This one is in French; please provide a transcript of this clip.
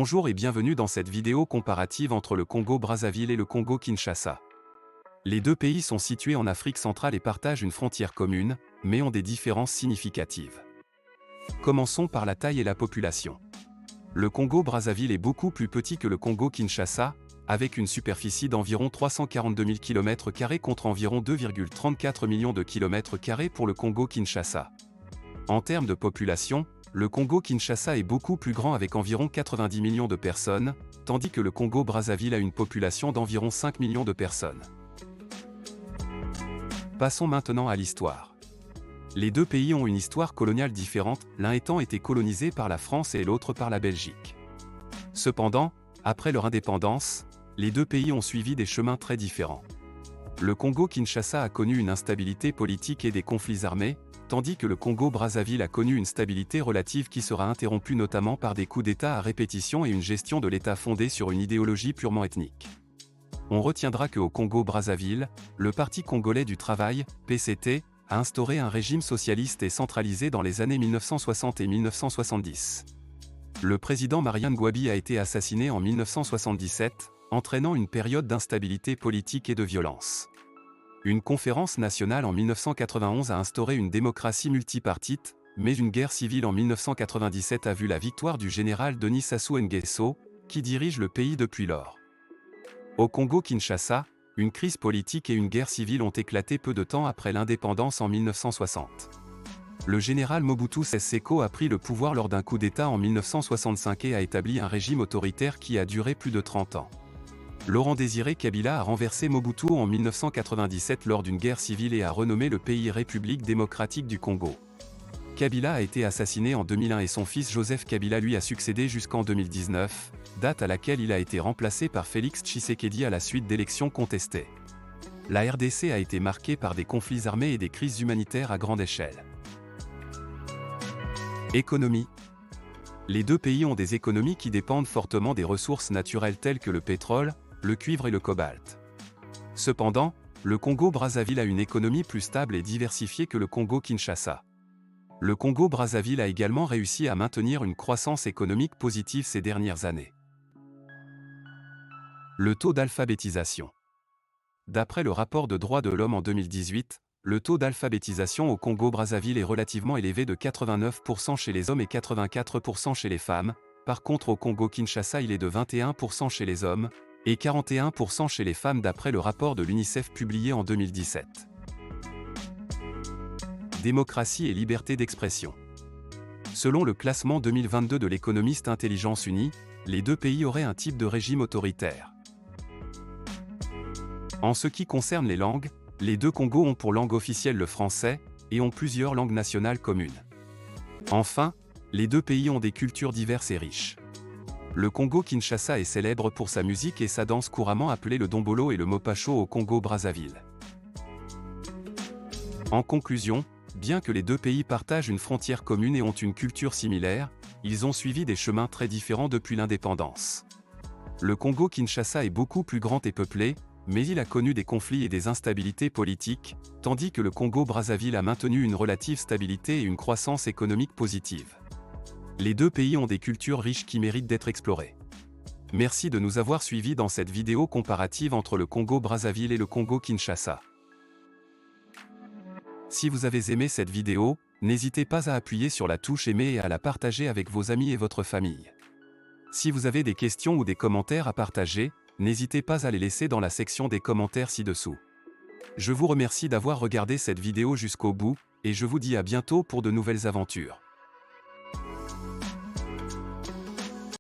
Bonjour et bienvenue dans cette vidéo comparative entre le Congo-Brazzaville et le Congo-Kinshasa. Les deux pays sont situés en Afrique centrale et partagent une frontière commune, mais ont des différences significatives. Commençons par la taille et la population. Le Congo-Brazzaville est beaucoup plus petit que le Congo-Kinshasa, avec une superficie d'environ 342 000 km² contre environ 2,34 millions de km² pour le Congo-Kinshasa. En termes de population, le Congo-Kinshasa est beaucoup plus grand avec environ 90 millions de personnes, tandis que le Congo-Brazzaville a une population d'environ 5 millions de personnes. Passons maintenant à l'histoire. Les deux pays ont une histoire coloniale différente, l'un étant été colonisé par la France et l'autre par la Belgique. Cependant, après leur indépendance, les deux pays ont suivi des chemins très différents. Le Congo-Kinshasa a connu une instabilité politique et des conflits armés, tandis que le Congo-Brazzaville a connu une stabilité relative qui sera interrompue notamment par des coups d'État à répétition et une gestion de l'État fondée sur une idéologie purement ethnique. On retiendra qu'au Congo-Brazzaville, le Parti congolais du travail, PCT, a instauré un régime socialiste et centralisé dans les années 1960 et 1970. Le président Mariane Gouabi a été assassiné en 1977, entraînant une période d'instabilité politique et de violence. Une conférence nationale en 1991 a instauré une démocratie multipartite, mais une guerre civile en 1997 a vu la victoire du général Denis Sassou Nguesso, qui dirige le pays depuis lors. Au Congo-Kinshasa, une crise politique et une guerre civile ont éclaté peu de temps après l'indépendance en 1960. Le général Mobutu Sese Seko a pris le pouvoir lors d'un coup d'État en 1965 et a établi un régime autoritaire qui a duré plus de 30 ans. Laurent-Désiré Kabila a renversé Mobutu en 1997 lors d'une guerre civile et a renommé le pays République démocratique du Congo. Kabila a été assassiné en 2001 et son fils Joseph Kabila lui a succédé jusqu'en 2019, date à laquelle il a été remplacé par Félix Tshisekedi à la suite d'élections contestées. La RDC a été marquée par des conflits armés et des crises humanitaires à grande échelle. Économie. Les deux pays ont des économies qui dépendent fortement des ressources naturelles telles que le pétrole, le cuivre et le cobalt. Cependant, le Congo-Brazzaville a une économie plus stable et diversifiée que le Congo-Kinshasa. Le Congo-Brazzaville a également réussi à maintenir une croissance économique positive ces dernières années. Le taux d'alphabétisation. D'après le rapport de droits de l'homme en 2018, le taux d'alphabétisation au Congo-Brazzaville est relativement élevé de 89% chez les hommes et 84% chez les femmes. Par contre au Congo-Kinshasa il est de 21% chez les hommes, et 41% chez les femmes d'après le rapport de l'UNICEF publié en 2017. Démocratie et liberté d'expression. Selon le classement 2022 de l'économiste Intelligence Unie, les deux pays auraient un type de régime autoritaire. En ce qui concerne les langues, les deux Congos ont pour langue officielle le français, et ont plusieurs langues nationales communes. Enfin, les deux pays ont des cultures diverses et riches. Le Congo-Kinshasa est célèbre pour sa musique et sa danse couramment appelée le dombolo et le mopacho au Congo-Brazzaville. En conclusion, bien que les deux pays partagent une frontière commune et ont une culture similaire, ils ont suivi des chemins très différents depuis l'indépendance. Le Congo-Kinshasa est beaucoup plus grand et peuplé, mais il a connu des conflits et des instabilités politiques, tandis que le Congo-Brazzaville a maintenu une relative stabilité et une croissance économique positive. Les deux pays ont des cultures riches qui méritent d'être explorées. Merci de nous avoir suivis dans cette vidéo comparative entre le Congo-Brazzaville et le Congo-Kinshasa. Si vous avez aimé cette vidéo, n'hésitez pas à appuyer sur la touche aimer et à la partager avec vos amis et votre famille. Si vous avez des questions ou des commentaires à partager, n'hésitez pas à les laisser dans la section des commentaires ci-dessous. Je vous remercie d'avoir regardé cette vidéo jusqu'au bout, et je vous dis à bientôt pour de nouvelles aventures.